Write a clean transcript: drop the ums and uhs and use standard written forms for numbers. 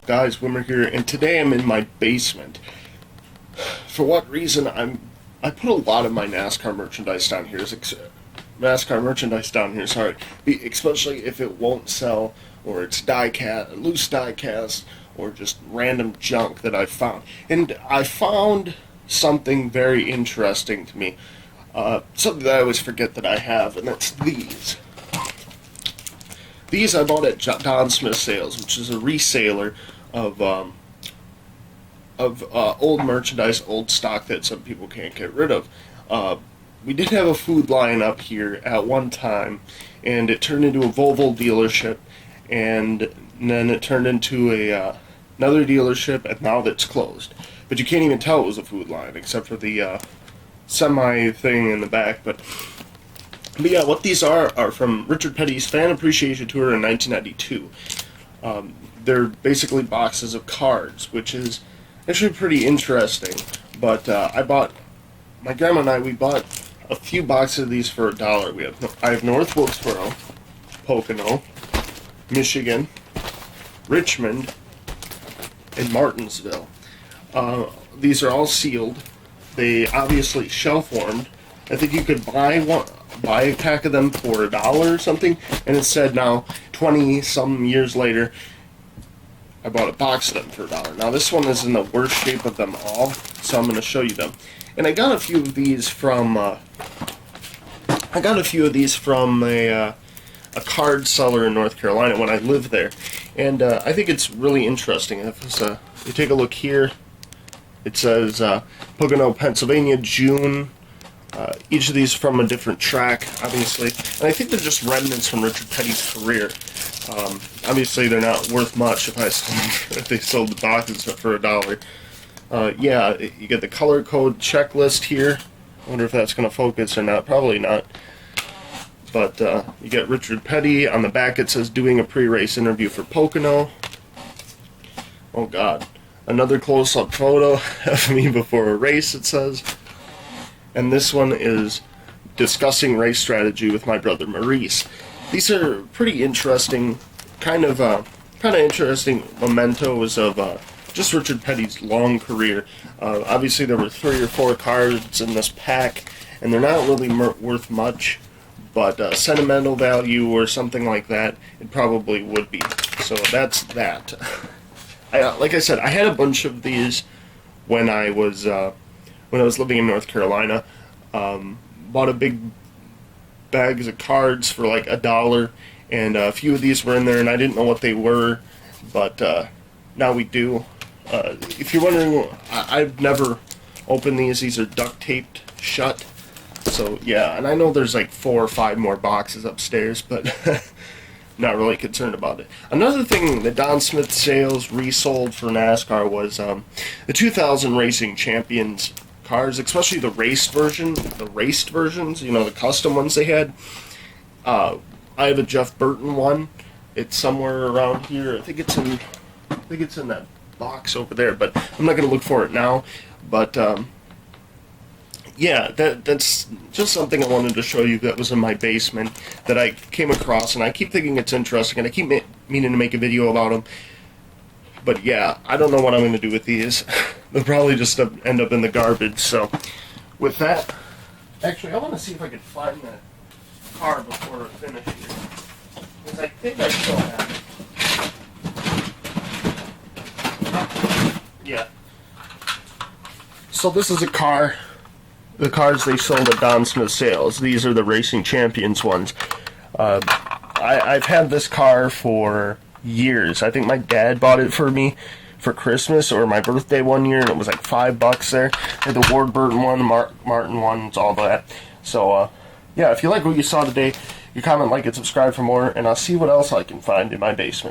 Guys, Wimmer here, and today I'm in my basement. For what reason? I put a lot of my NASCAR merchandise down here. Sorry, especially if it won't sell, or it's loose die-cast, or just random junk that I found. And I found something very interesting to me, something that I always forget that I have, and that's these. These I bought at Don Smith Sales, which is a reseller of old merchandise, old stock that some people can't get rid of. We did have a food line up here at one time, and it turned into a Volvo dealership, and then it turned into another dealership, and now that's closed. But you can't even tell it was a food line, except for the semi thing in the back. But yeah, what these are from Richard Petty's Fan Appreciation Tour in 1992. They're basically boxes of cards, which is actually pretty interesting. But my grandma and we bought a few boxes of these for $1. I have North Wilkesboro, Pocono, Michigan, Richmond, and Martinsville. These are all sealed. They obviously shelf warmed. I think you could buy a pack of them for $1 or something, and it said now 20 some years later I bought a box of them for $1. Now this one is in the worst shape of them all, so I'm going to show you them. And I got a few of these from a card seller in North Carolina when I lived there, and I think it's really interesting. If you take a look here, it says Pocono, Pennsylvania, June. Each of these from a different track, obviously, and I think they're just remnants from Richard Petty's career. Obviously, they're not worth much if they sold the boxes for $1. Yeah, you get the color code checklist here. I wonder if that's going to focus or not. Probably not. But you get Richard Petty. On the back it says doing a pre-race interview for Pocono. Oh God. Another close-up photo of me before a race, it says. And this one is discussing race strategy with my brother Maurice. These are pretty interesting, kind of interesting mementos of just Richard Petty's long career. Obviously, there were 3 or 4 cards in this pack, and they're not really worth much, but sentimental value or something like that, it probably would be. So that's that. Like I said, I had a bunch of these when I was living in North Carolina. Bought a big bags of cards for like $1, and a few of these were in there, and I didn't know what they were, but now we do. If you're wondering, I've never opened these. These are duct taped shut. So yeah, and I know there's like 4 or 5 more boxes upstairs, but not really concerned about it. Another thing that Don Smith Sales resold for NASCAR was the 2000 Racing Champions cars, especially the raced versions, you know, the custom ones they had. I have a Jeff Burton one. It's somewhere around here. I think it's in that box over there, but I'm not going to look for it now. But yeah, that's just something I wanted to show you that was in my basement that I came across, and I keep thinking it's interesting, and I keep meaning to make a video about them. But yeah, I don't know what I'm going to do with these. They'll probably just end up in the garbage. So with that, actually, I want to see if I can find that car before I finish here, because I think I still have it. Yeah. So this is a car. The cars they sold at Don Smith Sales. These are the Racing Champions ones. I've had this car for years. I think my dad bought it for me for Christmas or my birthday one year, and it was like $5 there. I had the Ward Burton one, the Martin ones, all that. So yeah, if you like what you saw today, you comment, like, and subscribe for more, and I'll see what else I can find in my basement.